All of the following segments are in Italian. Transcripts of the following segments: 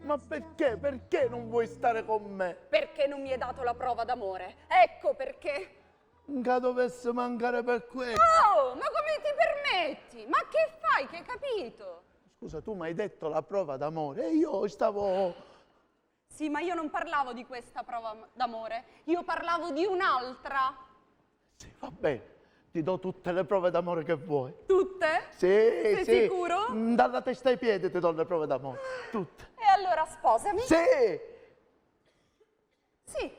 Ma perché? Perché non vuoi stare con me? Perché non mi hai dato la prova d'amore. Ecco perché. Che dovesse mancare per questo. Oh, ma come ti permetti? Ma che fai? Che hai capito? Scusa, tu mi hai detto la prova d'amore e io stavo... Sì, ma io non parlavo di questa prova d'amore. Io parlavo di un'altra. Sì, va bene, ti do tutte le prove d'amore che vuoi. Tutte? Sì, Sei sì. sicuro? Dalla testa ai piedi ti do le prove d'amore, tutte. E allora sposami. Sì! Sì,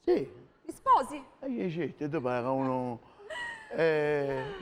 Sì. mi sposi? E io certo, tu pare uno...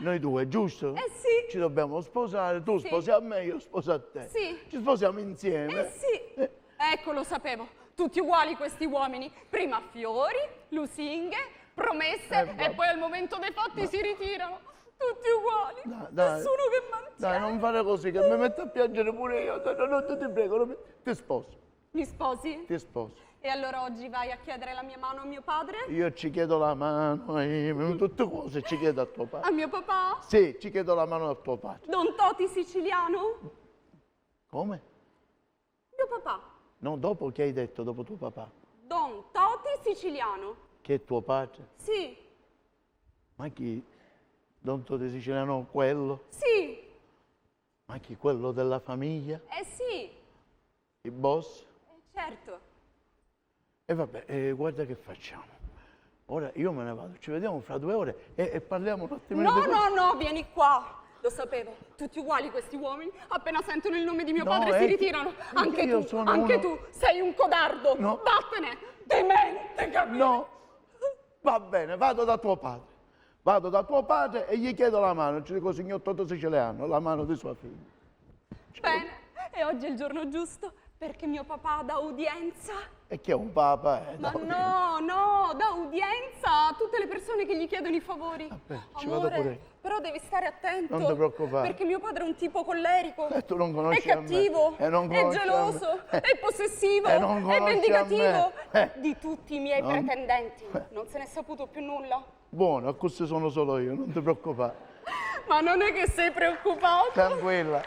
noi due, giusto? Eh sì. Ci dobbiamo sposare, tu Sì. sposi a me, io sposo a te. Sì. Ci sposiamo insieme. Eh sì. Ecco, lo sapevo. Tutti uguali questi uomini. Prima fiori, lusinghe, promesse e poi al momento dei fatti si ritirano. Tutti uguali. Dai. Nessuno che mantiene. Dai, non fare così, che mi metto a piangere pure io. No, ti prego, ti sposo, Mi sposi? ti sposo. E allora oggi vai a chiedere la mia mano a mio padre? Io ci chiedo la mano, tutte cose ci chiedo a tuo A padre. mio papà? Sì, ci chiedo la mano a tuo padre. Don Toti siciliano? Come? Mio papà. No, dopo che hai detto, dopo tuo papà? Don Toti siciliano? Che è tuo padre? Sì, Ma chi? Don Toti Siciliano quello? sì, Ma chi? Quello della famiglia? sì, Il boss? certo. E vabbè, guarda che facciamo. Ora io me ne vado, ci vediamo fra 2 ore e parliamo un attimino No, di... no, no, vieni qua. Lo sapevo, tutti uguali questi uomini. Appena sentono il nome di mio No, padre è si che- ritirano. è che Anche io tu, sono anche uno- tu, sei un codardo. No. Vattene, demente, capito? No, va bene, vado da tuo padre. Vado da tuo padre e gli chiedo la mano. Ci dico, signor Toto Siciliano, la mano di sua figlia. Bene, e oggi è il giorno giusto perché mio papà dà udienza. E che è un papa? Ma no, no, dà udienza a tutte le persone che gli chiedono i favori. Vabbè, ci vado Amore, pure io. però devi stare attento. Non ti preoccupare. Perché mio padre è un tipo collerico. E tu non È conosci a me. cattivo, E non è conosci a me. geloso, è possessivo, E non è conosci a vendicativo. me. Di tutti i miei Non- pretendenti non se ne è saputo più nulla. Buono, a questo sono solo io, non ti preoccupare. Ma non è che sei preoccupato, Tranquilla,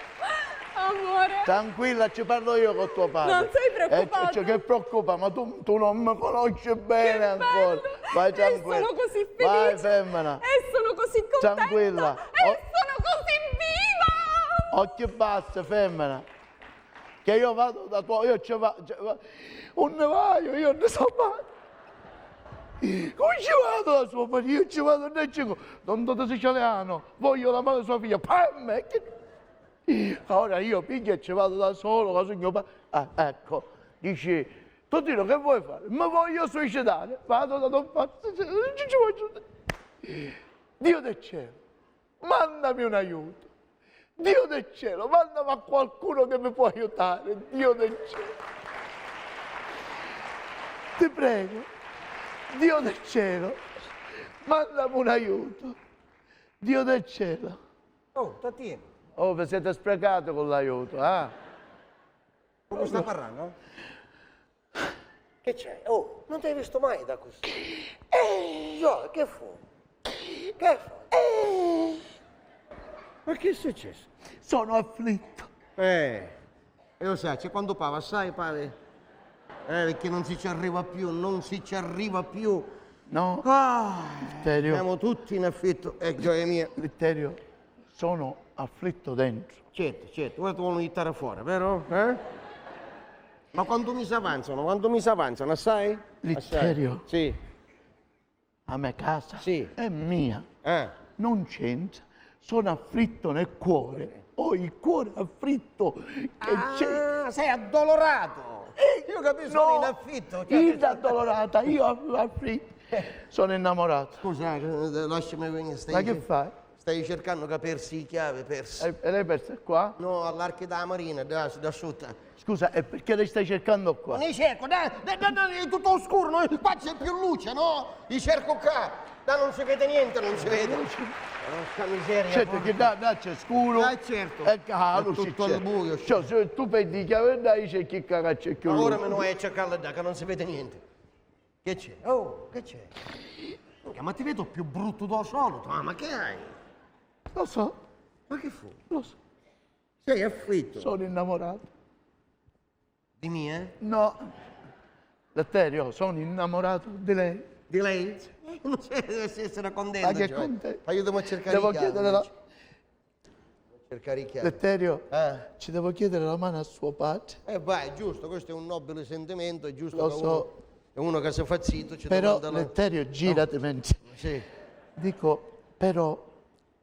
amore. tranquilla, ci parlo io con tuo padre. Non sei preoccupato? Che preoccupa, ma tu non mi conosci bene Che ancora. bello. Vai E tranquilla. sono così felice. Vai femmina. E sono così contenta. Tranquilla. E sono così viva. Occhi bassi, femmina. Che io vado da tuo, io ci vado, un nevaio, io ne so fare. Come ci vado da suo padre? Io ci vado nel cieco. Don Toto Siciliano, voglio la mano di sua figlia. Pam! Ora io piglio e ci vado da solo, con mio padre. Ah, ecco, dici, Totino, che vuoi fare? Mi voglio suicidare. Vado da Don Fatto, non ci voglio. Dio del cielo, mandami un aiuto. Dio del cielo, mandami a qualcuno che mi può aiutare. Dio del cielo. Ti prego. Dio del cielo, mandami un aiuto. Dio del cielo. Oh, Totino, Oh, vi siete sprecati con l'aiuto, eh? come sta parlando? Che c'è? Oh, non ti hai visto mai da così. Gio, che fu? Che fu? Ma che è successo? Sono afflitto. E lo sai, c'è quando pava, sai, pare? Perché non si ci arriva più, non si ci arriva più. No, Ah, Litterio, siamo tutti in affitto, gioia mia. Litterio, sono afflitto dentro. Certo, ora ti vogliono buttare fuori, vero? Ma quando mi si avanzano, sai? Litterio. Sì. A me casa Sì. è mia, Eh. non c'entra. Sono afflitto nel cuore. Ho il cuore afflitto che c'è. Sei addolorato! Io capisco, sono in affitto. Io addolorata, io afflitto. Sono innamorato. Scusa, lasciami venire. Ma che fai? Stai cercando che persi i chiavi, persi. E lei persa qua? No, all'archi della marina, da sotto. Scusa, e perché le stai cercando qua? Non li cerco, dai, è tutto oscuro, no? Qua c'è più luce, no? Li cerco qua. Da non si vede niente, non si vede. Porca miseria. Certo che da c'è scuro. Certo. E la È luce tutto c'è. al buio. Cioè, se tu perdi i chiavi dai c'è chi cagaccia più Ora luce. me ne vai a cercarla da che non si vede niente. Che c'è? Oh, che c'è? Ma ti vedo più brutto da solito. Ah, ma che hai? Lo so, Ma che fu? lo so. Sei afflitto. Sono innamorato. Di mie? No. Letterio, sono innamorato di lei. Di lei? Non c'è, deve essere contento. Ma che cioè. contento? Aiutami a cercare Devo i chiavi. chiedere la... Cercare i chiavi. Letterio, Eh. ci devo chiedere la mano a suo padre. Vai, è giusto, questo è un nobile sentimento, è giusto Lo che so. uno che si fa zitto ci Però, domanda la... Letterio, girati mentre... Sì. Dico, però,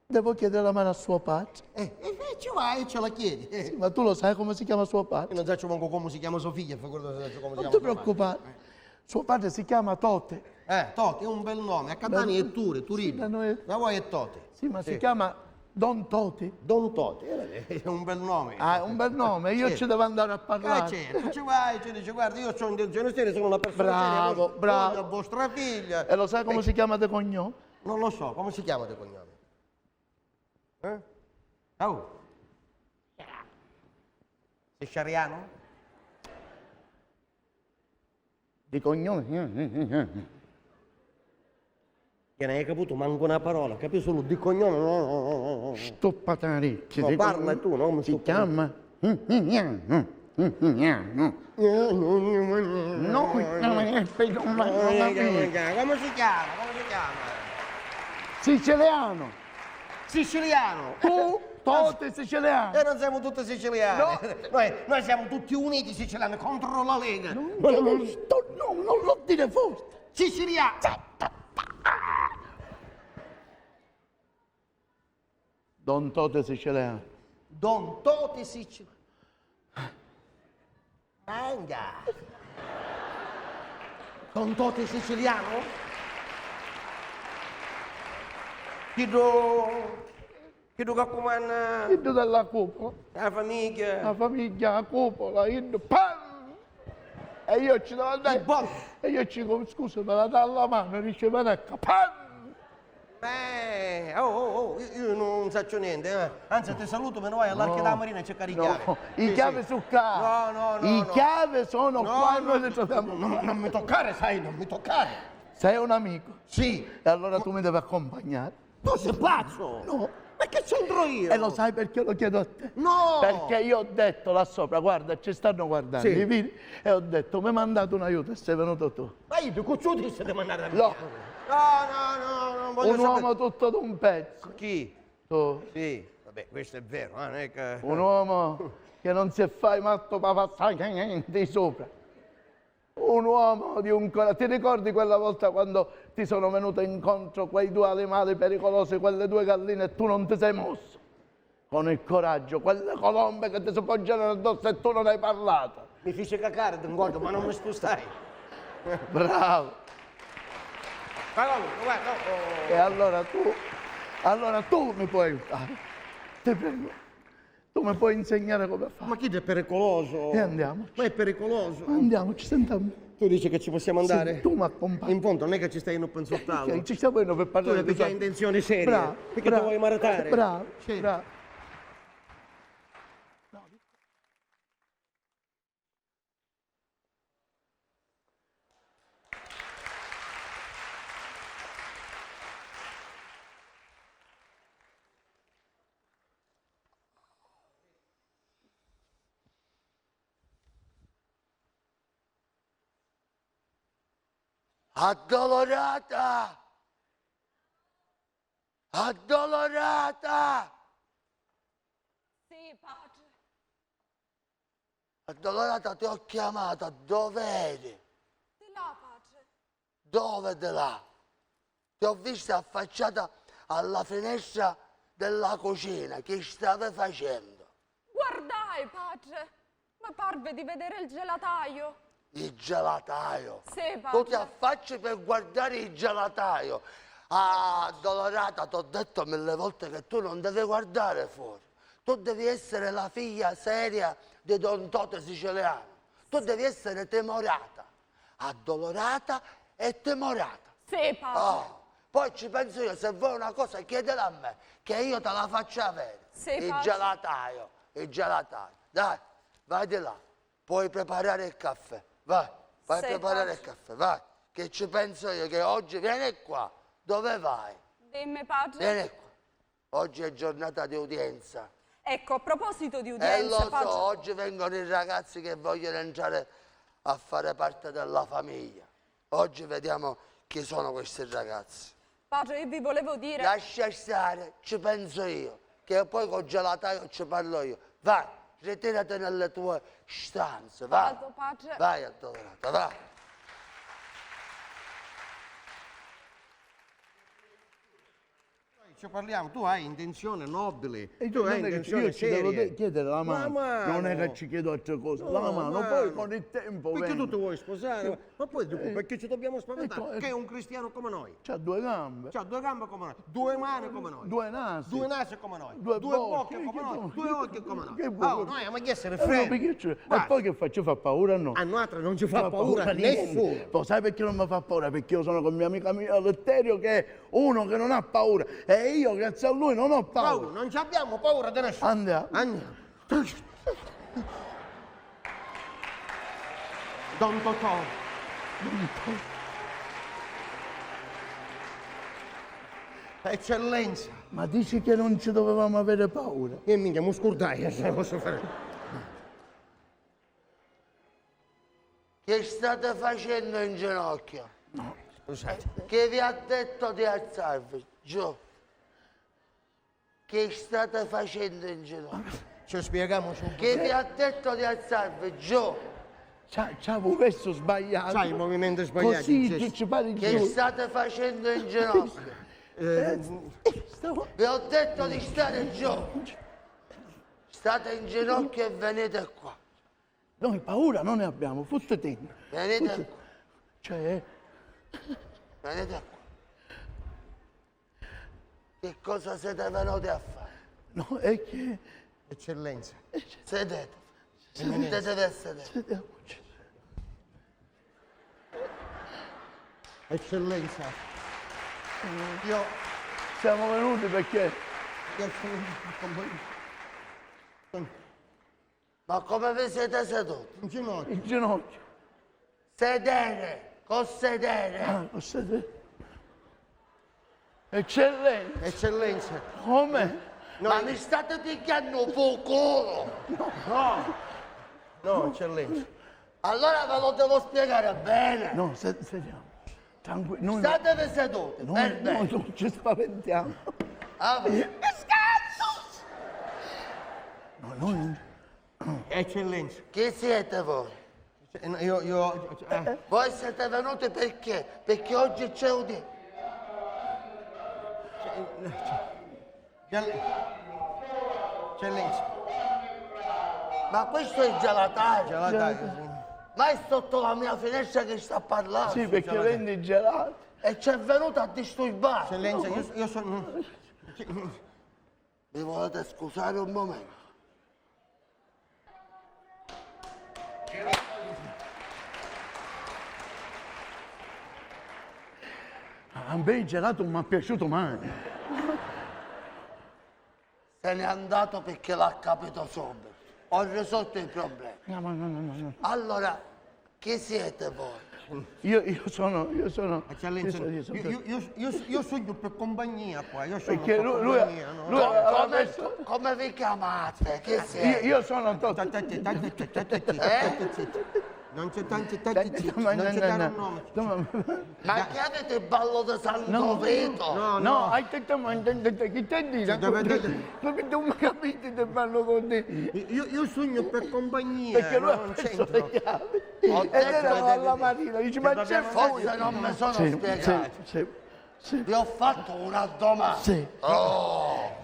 devo chiedere la mano a suo padre. Ci vai e ce la chiedi. Sì, ma tu lo sai come si chiama suo Io padre? non so manco come si chiama sua figlia, figurati se so come si Non chiama ti sua madre. preoccupare. Suo padre si chiama Tote. Totti è un bel nome, a Catania è Sì, Turino. da noi è- Da voi è Totti. Sì, ma si chiama Don Toti. Don Totti, è un bel nome. Ah, è un bel nome, io Sì. ci devo andare a parlare. Certo, ci vai, ci dice, guarda, io ho intenzione seria, sono una persona Bravo, seria, bravo. voglio vostra figlia. E lo sai come si chiama de cognome? Non lo so, come si chiama di cognome? Oh. Sei sciariano? Di cognome? Che non hai capito manco una parola, capisci solo di cognome? No. Stoppataricchi. No, parla tu, no? Mi Si sto- chiama... No, Come si chiama? Come si chiama? siciliano. Siciliano. Tu, Tote siciliano. E non siamo tutti siciliani. No. Noi siamo tutti uniti siciliani contro la Lega. Non lo dire forte. Siciliano. Don Tote siciliano. Don Toti siciliano. Venga. Don Toti siciliano? Chiedo che comanda Io dalla cupola, la famiglia. la famiglia, la cupola, io pam! E io ci devo andare. Il boss. E io ci dico, scusa, me la dà la mano, dice, ma ecco, pam! Io non faccio niente. Anzi, ti saluto, me ne vai all'Arca della Marina a cercare i chiavi. No, i Sì, chiavi sì. su casa. No. I chiavi sono qua, noi le no, troviamo. non mi toccare, sai, non mi toccare. Sei un amico. Sì. E allora tu mi devi accompagnare. Tu sei pazzo. No. Ma che c'entro io? E lo sai perché lo chiedo a te? No. Perché io ho detto là sopra, guarda, ci stanno guardando Sì. i video, e ho detto, mi hai mandato un aiuto e sei venuto tu. Ma io più cucciuti se devo mandare da me. No. No, non voglio Un sapere. uomo tutto d'un pezzo. Chi? Tu. Sì. Vabbè, questo è vero, non è che... Un uomo che non si fa matto per passare di sopra. Un uomo di un coraggio. Ti ricordi quella volta quando ti sono venuto incontro quei due animali pericolosi, quelle due galline, e tu non ti sei mosso? Con il coraggio, quelle colombe che ti si poggiano addosso e tu non hai parlato. Mi fece cacare, ti guardo, ma non mi spostai. Bravo. Ma comunque, guarda, E allora tu mi puoi aiutare. Ti prego. Tu mi puoi insegnare come fare. Ma chi è pericoloso? E andiamo. Ma è pericoloso. Andiamo, ci sentiamo. Tu dici che ci possiamo andare? Sì, tu mi accompagni. In fondo non è che ci stai in un pensottalo. Ok, ci stiamo per Tu parlare hai di già soldi. intenzioni serie. Bravo, Perché bravo, ti vuoi maritare? Bravo, Sì. bravo. Addolorata! Addolorata! Sì, padre. Addolorata, ti ho chiamata, dov'eri? Di là, padre. Dove di là? Ti ho vista affacciata alla finestra della cucina, che stavi facendo? Guardai, padre. Mi parve di vedere il gelataio. Il gelataio. Sì, Tu ti padre. affacci per guardare il gelataio. Ah, addolorata, ti ho detto 1000 volte che tu non devi guardare fuori. Tu devi essere la figlia seria di Don Toto siciliano. Tu devi essere temorata. Addolorata e temorata. Sì, padre. Oh, poi ci penso io, se vuoi una cosa chiedela a me, che io te la faccio avere. Sì, il padre. gelataio, il gelataio. Dai, vai di là, puoi preparare il caffè. Vai a Sì, preparare padre. il caffè, vai. Che ci penso io, che oggi vieni qua. Dove vai? Dimmi, padre. Vieni qua. Oggi è giornata di udienza. Ecco, a proposito di Lo udienze, so, Pace... oggi vengono i ragazzi che vogliono entrare a fare parte della famiglia. Oggi vediamo chi sono questi ragazzi. Pace, io vi volevo dire... Lascia stare, ci penso io, che poi con gelataio ci parlo io. Vai, ritirati nelle tue stanze, vai. Vado, Pace. Vai, addolorata, vai. Ci parliamo, tu hai intenzione nobile. E tu non hai è che intenzione io ci devo seria. chiedere la mano. Non è che mano. ci chiedo altre cose. No, la mano, mano. poi con il tempo Perché vengo. tu ti vuoi sposare? Ma poi dopo, perché ci dobbiamo spaventare? ecco. Che è un cristiano come noi. C'ha due gambe, C'ha due gambe come noi, due mani come noi, due nasi. due nasi come noi, Due due bocche, bocche come che noi, vuoi? due occhi come noi. Che vuoi? Noi abbiamo chiesto il No, freddo. perché e poi che faccio? Fa paura o no? A noi altri non ci fa Fa paura niente. nessuno. Poi sai perché non mi fa paura? Perché io sono con mia amica Letterio che è uno che non ha paura. E io, grazie a lui, non ho paura. Non ci abbiamo paura di nessuno. Andiamo. Andiamo. Don Totò. Eccellenza. Ma dici che non ci dovevamo avere paura? E minchia, mi scordai, se posso fare. Che state facendo in ginocchio? Scusate. Che vi ha detto di alzarvi? Giù. Che state facendo in ginocchio? Ci spieghiamo su. Che vi ha detto di alzarvi? Giù. Ci avevo messo sbagliato. Sai, i movimenti sbagliati. Così Sì. che ci pare Che giù. state facendo in ginocchio? Vi ho detto di stare giù. State in ginocchio e venite qua. Noi paura non ne abbiamo, foste te. Venite qua. Cioè? Venite qua. Che cosa siete venuti a fare? No, è che... Eccellenza. Sedete. Deve sedere. Eccellenza. Io Siamo venuti perché... Ma come vi siete seduti? in ginocchio. In ginocchio. Sedere, con sedere. Con sedere. Eccellenza. Eccellenza. Come? No, Ma mi state picchiando poco? No, eccellenza. Allora ve lo devo spiegare bene. No, sediamo. Tranquillo. Statevi seduti. Noi non ci spaventiamo. No, noi... Eccellenza. Chi siete voi? Voi siete venuti perché? Perché oggi c'è udienza. Eccellenza. Ma questo è il gelataio. Gelataio. Ma è sotto la mia finestra che sta parlando. Sì, perché gelataio. vendi gelati. E ci è venuto a disturbare. Eccellenza, io sono... Mi volete scusare un momento? A me il gelato non mi è piaciuto mai. Se n'è andato perché l'ha capito subito. Ho risolto il problema. No. Allora, chi siete voi? Io sono... Eccellenza, io sogno per compagnia qua. Io sono Perché per lui compagnia, no? come vi chiamate? Chi siete? Io sono Totò. Non c'è tanti, non c'è dare un nome. Ma che avete il ballo di Santo Vito? No. hai detto, ma che te dici? Dove non mi capite del ballo con te? Io sogno per compagnia, Perché lui ha non perso c'entro. le chiavi. Ed era alla Marina, dice, ma c'è forse non mi sono spiegato. Vi ho fatto una domanda.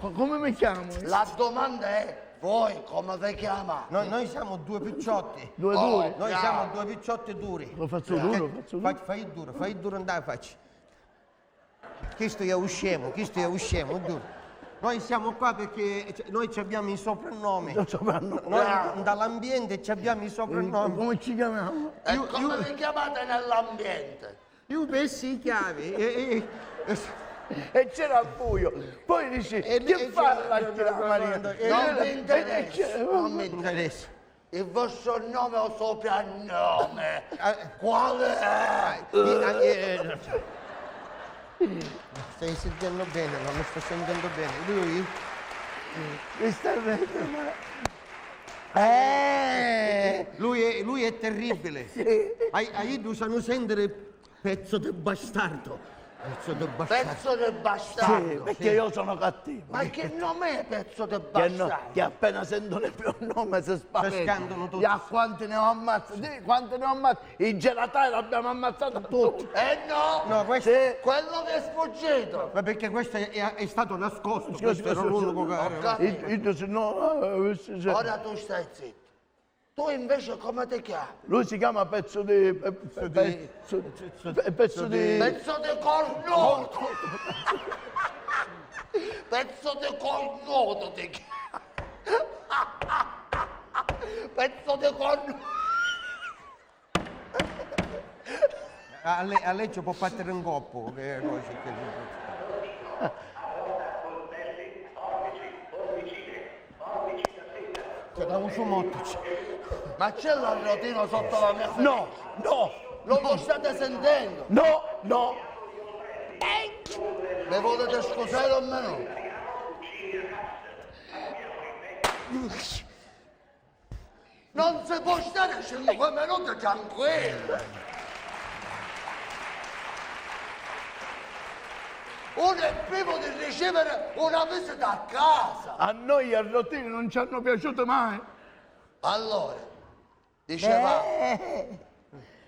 Come mi chiamo? La domanda è, voi come vi chiamate? Noi siamo due picciotti. Due duri? Noi siamo due picciotti duri. Lo faccio duro, faccio duro. Fai duro, andai facci. Questo è uscemo, è duro. Noi siamo qua perché noi ci abbiamo i soprannomi. Noi dall'ambiente ci abbiamo i soprannomi. Come ci chiamiamo? E come vi chiamate nell'ambiente? Io pessi i chiavi E c'era il buio. Poi dici, che fa la Marina? Non mi interessa. Il vostro nome o soprannome? Quale è? Stai sentendo bene, non mi sto sentendo bene. Lui Mi sta vedendo, Lui è terribile. Hai bisogno di sentere pezzo di bastardo. Pezzo di bastardo. Pezzo del bastardo. sì, perché io sono cattivo. Ma che nome è pezzo del Che, bastardo? che appena sentono il mio nome si spaventano. scandano tutti. Ya, quanti ne ho ammazzati? Dì, quanti ne ho ammazzati? I gelatai l'abbiamo ammazzato tutti. No! No, questo... Sì. Quello che è sfuggito! Ma perché questo è stato nascosto, Scusi, questo era scusi, l'unico che Ho era. capito. Io se no, se- Ora tu stai zitto. Tu invece come ti chiami? lui si chiama pezzo di... pezzo di... Pezzo di cornuto! Pezzo di cornuto ti chiami! Pezzo di cornuto! A lei ci può battere un coppo, che cose che... C'è da un sumotto. Ma c'è l'arrotino sotto la mia freccia? No, no, Non lo state sentendo? no, no. Mi volete scusare o meno? Non si può stare 5 minuti tranquillo! Uno è primo di ricevere una visita a casa! A noi gli arrotini non ci hanno piaciuto mai. Allora, diceva,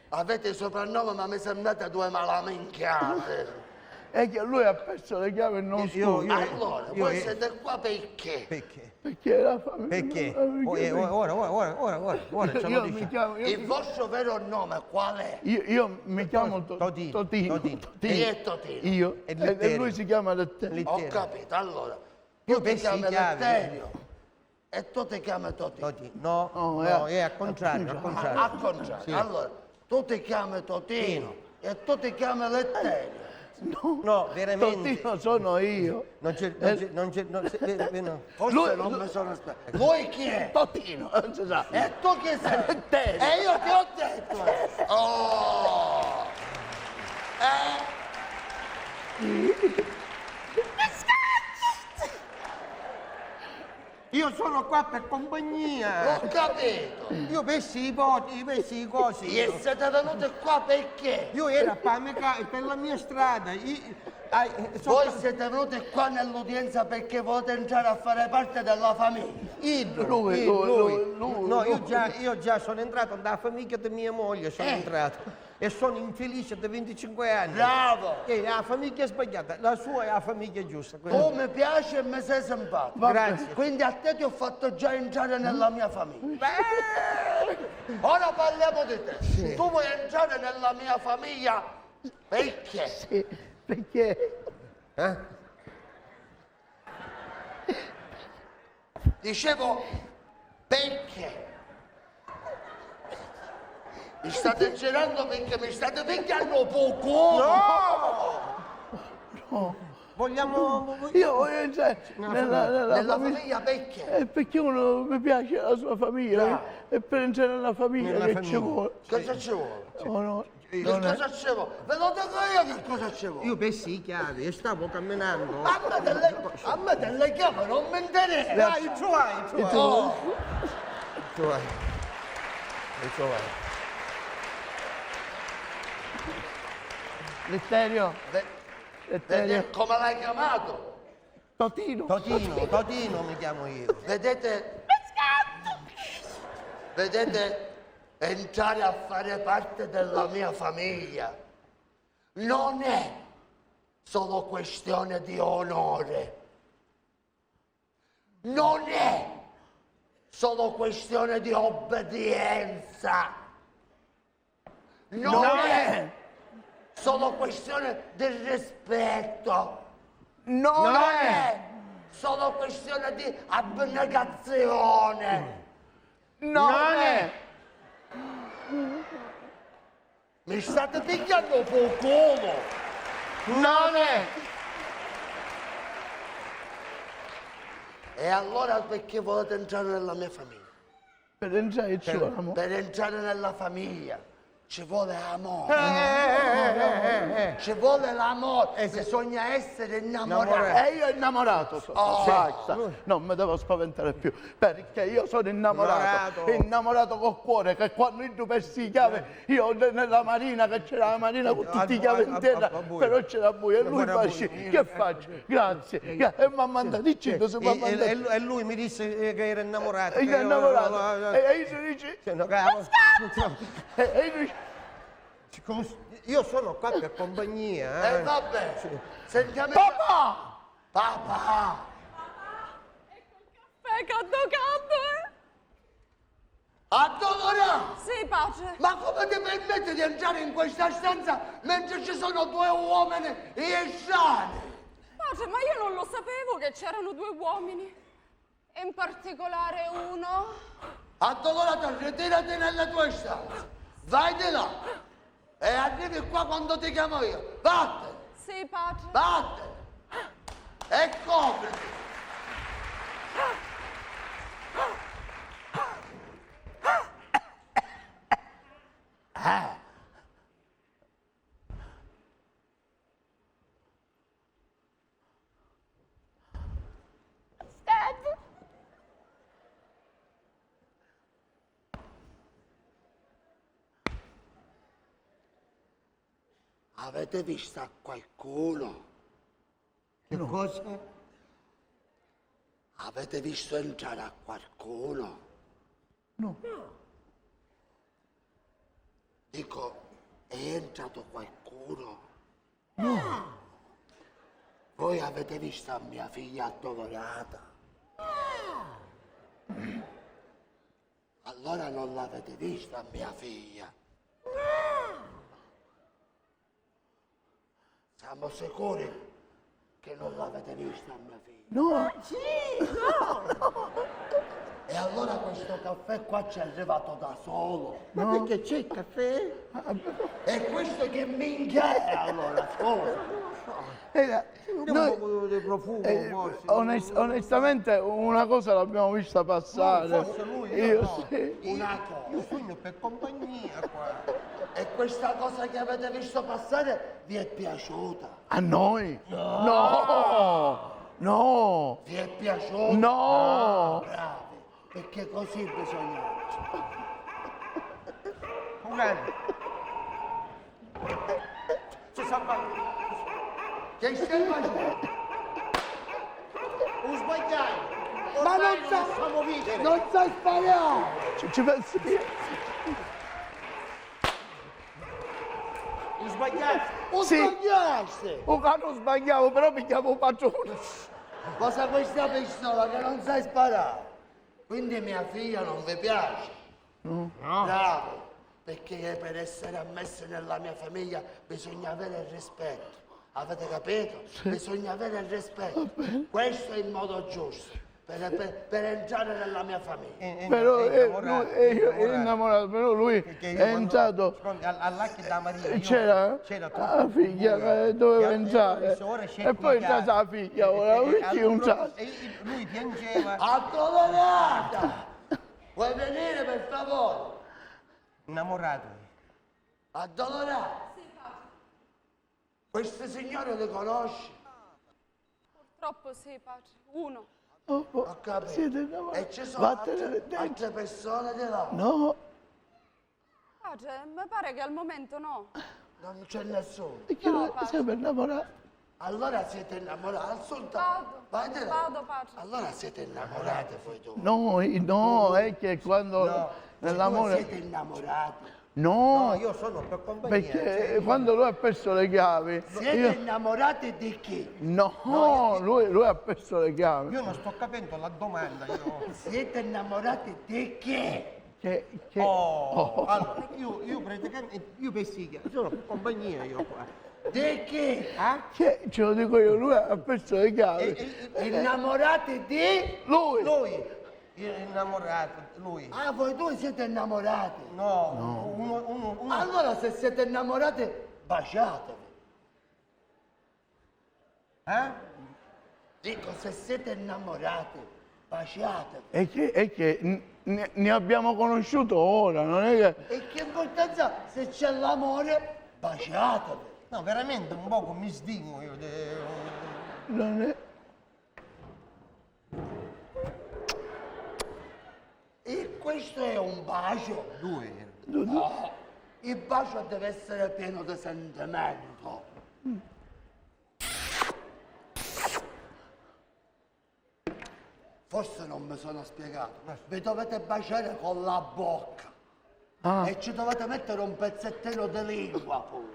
avete il soprannome ma mi sembrate due malaminchiate. È che lui ha perso le chiavi e non scusa. Allora, voi siete qua perché? Perché? Perché la famiglia... Perché? perché- Ora ce lo io mi diciamo. chiamo... Il vostro vero nome qual è? Io mi chiamo Totino. Totino. Chi è Totino? Io. E E Letterio. lui si chiama Letterio. Ho capito, allora. Io Tu ti penso chiami in chiave. Letterio e tu ti chiami Totino. No, No, no, è al contrario, al Al contrario. contrario. Sì. Allora, tu ti chiami Totino e tu ti chiami Letterio. No, veramente. Totino sono io. Non c'è, no. Forse Lui- non mi sono spiegato. Voi chi è? Totino, non si sa. E tu chi sei? Letterio. E io ti ho detto. Oh! Io sono qua per compagnia. Ho capito. Io pessi i poti, pessi i cosi. E siete venuti qua perché? Io ero per la mia strada. Voi siete venuti qua nell'udienza perché volete entrare a fare parte della famiglia. Lui. No, io già sono entrato dalla famiglia di mia moglie, sono entrato. E sono infelice da 25 anni. Bravo! E la famiglia è sbagliata, la sua è la famiglia giusta. quella- Tu mi piaci e mi sei simpatico. Grazie. Quindi a te ti ho fatto già entrare nella mia famiglia. Ora parliamo di te. Tu vuoi entrare nella mia famiglia perché? Sì, perché... Dicevo perché? Mi state girando perché mi state picchiando poco. Vogliamo... Io voglio entrare Nella famiglia perché? perché uno mi piace la sua famiglia e per entrare nella famiglia Nella che famiglia. ci vuole. Cosa ci vuole? Oh, no. Che cosa ci vuole? Ve lo dico io che cosa ci vuole. Io pessi i chiavi e stavo camminando. A me delle chiappe non mi interessa. Dai, i tuoi. Oh, Letterio, vedete come l'hai chiamato? Totino. Totino mi chiamo io. Vedete? Vedete? Entrare a fare parte della mia famiglia non è solo questione di onore. Non è solo questione di obbedienza. Non è solo questione di rispetto. Non è solo questione di abnegazione. Non è. Mi state picchiando poco. Non è. E allora perché volete entrare nella mia famiglia? Per entrare ci volevamo. Per entrare nella famiglia ci vuole amore. Ci vuole l'amore. Bisogna essere innamorati. E io innamorato sono, basta, non mi devo spaventare più, perché io sono innamorato, innamorato col cuore, che quando tu persi chiave, io nella marina, che c'era la marina con tutti i chiavi in terra, però c'era buio, e lui fa uscire, che faccio? Grazie, e mi ha mandato, dici cosa mi ha mandato? E lui mi disse che era innamorato. E io innamorato, e io dici, Io sono qua per compagnia. Vabbè, sentiamo. papà! Papà! Caldo, Addolorata! Sì, pace. Ma come ti permette di entrare in questa stanza mentre ci sono due uomini iesciani? Pace, ma io non lo sapevo che c'erano due uomini. E in particolare uno. Addolorata, ritirati nelle tue stanze. Vai di là. E arrivi qua quando ti chiamo io. Vattene, Sì, pace. vattene. E copriti. Avete visto a qualcuno? Che cosa? Avete visto entrare a qualcuno? No. Dico, è entrato qualcuno? No. Voi avete visto a mia figlia addolorata? Allora non l'avete vista mia figlia? Siamo sicuri che non l'avete vista mia figlia? No, E allora questo caffè qua ci è arrivato da solo. Ma perché c'è il caffè? E questo che minchia è allora? Un po' di profumo, forse. onestamente una cosa l'abbiamo vista passare. Forse lui, Io no. sì. Una cosa. Io sono per compagnia qua. E questa cosa che avete visto passare vi è piaciuta? A noi? No! No! Vi è piaciuta? No! Bravi, perché così bisogna. Guarda. Ci sta facendo. Che stai facendo? Non sbagliai. Ma non possiamo vivere. Non sai sbagliare! Ci pensi io? Non sbagliai. Non Sì. sbagliaste! Non sbagliavo, però mi chiamo padrone. Cosa questa pistola che non sai sparare? Quindi mia figlia non vi piace? No. Bravo, perché per essere ammessi nella mia famiglia bisogna avere il rispetto. Avete capito? Bisogna avere il rispetto. Questo è il modo giusto per entrare nella mia famiglia. Però lui è innamorato, però lui è entrato. All'acchio da Maria. C'era la figlia che doveva entrare. E poi è entrata la figlia, ora lui chi è entrato? Lui piangeva. Addolorata! Vuoi venire per favore? Innamorato. Addolorata! Questo signore lo conosci? Purtroppo sì, pace. Uno. Ho capito. Siete innamorati. E ci sono Vattene dentro. altre persone di là? No, Pace, mi pare che al momento no. Non c'è nessuno. perché No, noi pace. siamo innamorati. Allora siete innamorati? Al sultano. Vai di là. Vado, pace. Allora siete innamorati voi due. Noi, no, è che quando Voi nell'amore. siete innamorati. No, No, io sono per compagnia. perché quando lui ha perso le chiavi. Siete innamorati di chi? No, lui ha perso le chiavi. Io non sto capendo la domanda. Io. Siete innamorati di chi? Che, Allora, io praticamente, io per sigla, sono per compagnia io qua. Di chi? che ce lo dico io, lui ha perso le chiavi. Innamorati di? Lui! Lui, io innamorato, lui. Ah, voi due siete innamorati. No, uno. Allora se siete innamorati, baciatevi. Eh? Dico, se siete innamorati, baciatevi. È che ne abbiamo conosciuto ora, non è che... E che importanza se c'è l'amore, baciatevi. No, veramente un poco mi sdegno io. Non è... E questo è un bacio? Due. No, il bacio deve essere pieno di sentimento. Forse non mi sono spiegato. Vi dovete baciare con la bocca. E ci dovete mettere un pezzettino di lingua pure.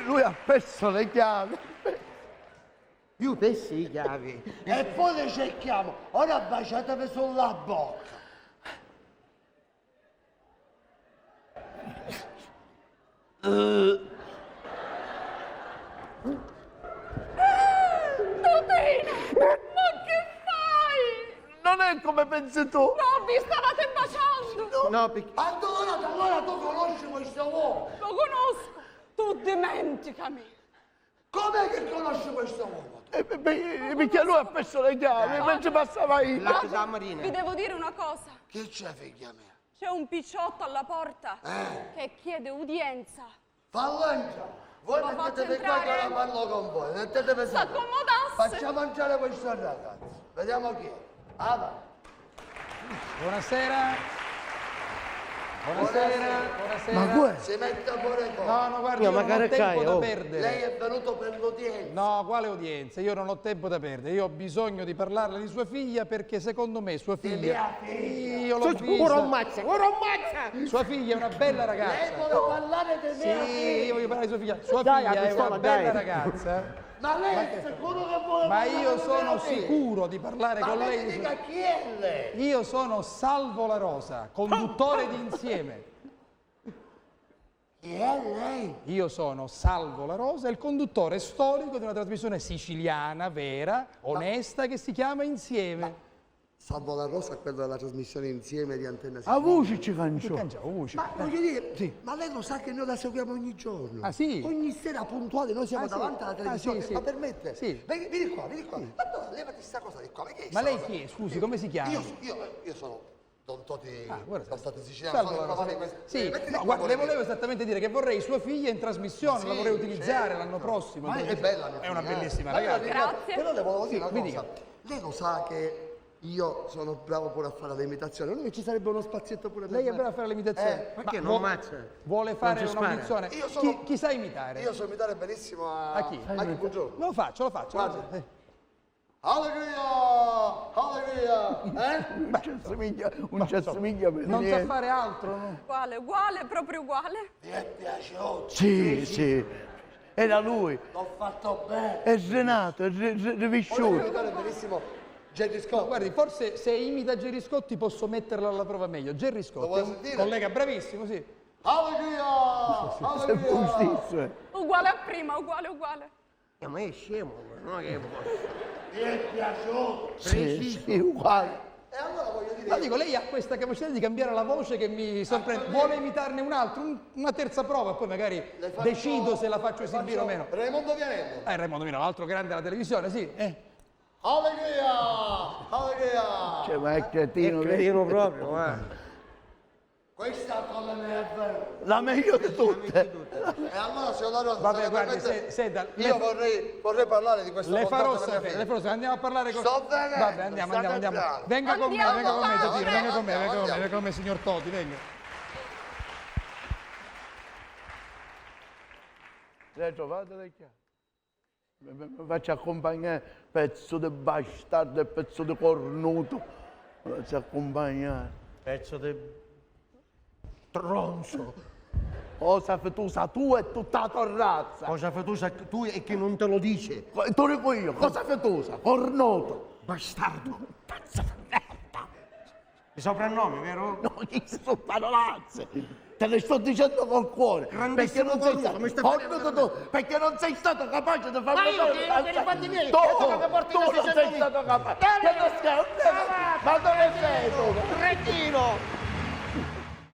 Lui ha perso le chiavi. Più pessi i chiavi. E poi le cerchiamo. Ora baciatevi sulla bocca. Totino, ma che fai? Non è come pensi tu. No, vi stavate baciando. No, perché... Allora tu conosci questo uomo? Lo conosco. Tu dimenticami. Com'è che conosci questo uomo? Perché lui ha perso le chiavi, mentre passava io. La Marina. Vi devo dire una cosa. Che c'è, figlia mia? C'è un picciotto alla porta che chiede udienza. Fallo entrare. Voi Lo faccio mettetevi qua che entrare? la parlo con voi. Mettetevi Si sopra. accomodasse. Facciamo entrare questo ragazzo. Vediamo chi è. Avanti. Buonasera. Buonasera. Buonasera. Ma qua Si metta pure qua. No, no, guardi, io ma non ho tempo caracai, da oh. perdere. Lei è venuto per l'udienza. No, quale udienza? Io non ho tempo da perdere. Io ho bisogno di parlarle di sua figlia perché secondo me sua Di figlia... mia figlia. Io l'ho Ora vista. ammazza, ora ammazza! Sua figlia è una bella Lei ragazza. vuole parlare di mia Sì, figlia. io voglio parlare di sua figlia. Sua Dai, figlia è pistola, una bella dai. ragazza. Ma lei è sicuro che vuole Ma parlare io di sono mia figlia? sicuro di parlare Ma con lei lei. mi dica chi è lei? Io sono Salvo La Rosa, conduttore di Insieme. Chi è lei? Io sono Salvo La Rosa, il conduttore storico di una trasmissione siciliana, vera, onesta, che si chiama Insieme. Salvo La Rosa, quello della trasmissione Insieme di Antenna a voce ci cancio. Cangiamo voce. Ma voglio dire, ma lei lo sa che noi la seguiamo ogni giorno? Ah, sì? Ogni sera puntuale noi siamo Ah, sì? davanti alla televisione. Ah, sì, Ma sì. permette? Sì. Vieni qua, vieni qua. Ma no, levati sta cosa di qua. Ma lei chi è? Scusi, come si chiama? Io sono Don Toti, guarda, Don Toti siciliano, Salvo sono La il Rosa. papà di questo. Sì, Mettiti no, qua, guarda, le vorrei volevo esattamente dire che vorrei sua figlia in trasmissione, la vorrei utilizzare certo. l'anno prossimo. Ma è bella mia È una figlia, bellissima Ma io ragazza. dico- Grazie. Però le volevo dire Sì, una mi cosa. Lei lo sa che io sono bravo pure a fare le imitazioni. Non è che ci sarebbe uno spazietto pure per Lei è me? brava a fare l'imitazione. Perché Ma non ammazza? Vuole fare Non ci spara. un'audizione? Io sono- Chi sa imitare? Io so imitare benissimo A chi? Buongiorno. Lo faccio. Guarda. Eh. Allegria! Allegria! Non ci assomiglia per Non sa niente. fare altro, no? Uguale, proprio uguale. Mi è piaciuto. Sì, sì. Era lui. L'ho fatto bene. È Renato, è Volevo rivisciuto. imitare benissimo Gerry Scott. Guardi, forse se imita Gerry Scotti posso metterla alla prova meglio. Gerry Lo Scotti vuoi è un sentire? collega bravissimo, sì. Allegria! È Allegria! giustizia. Uguale a prima, uguale. Ma è scemo, non è che... Mi è piaciuto. Sì, sì, uguale. E allora voglio Ma dire, dico, lei ha questa capacità di cambiare la voce che mi sorprende. Vuole imitarne un altro, una terza prova, poi magari le faccio- decido se la faccio esibire o meno. Raimondo Vianello. Raimondo Mino, l'altro grande della televisione, sì. Allegria! Allegria! Cioè, ma è cretino. È cretino proprio, guarda. Questa come me è venuta. La meglio di tutte. E allora signor La Rosa, Vabbè, se guardi, permette, senta, io vorrei parlare di questo Le farò contatto della mia sapere, figlia. le farò sapere. Andiamo a parlare con... Sto venendo, Vabbè, andiamo. state bravo. Venga con me, Andiamo, venga con me, andiamo, Totino, venga con me, andiamo. venga con me, signor Toti, venga. Le trovate le chiavi? Mi faccio accompagnare, pezzo di bastardo e pezzo di cornuto. Mi faccio accompagnare. Pezzo di tronzo. Cosa fai tu e tutta la tua razza? Cosa fai tu e che non te lo dice? Te lo dico io, cosa fai tu? Cornuto. Bastardo. Pazza merda. Il soprannome, vero? No, chi sono parolazze? Te le sto dicendo col cuore. Perché Grandissimo non sei cornuto, stato, mi stai cornuto facendo tu, perché non sei stato capace di far Ma io vedere che la per i fatti miei, Tu, questo che porti tu non 600.000. sei stato capace. Che non sei- Ma dove sei tu? Cretino!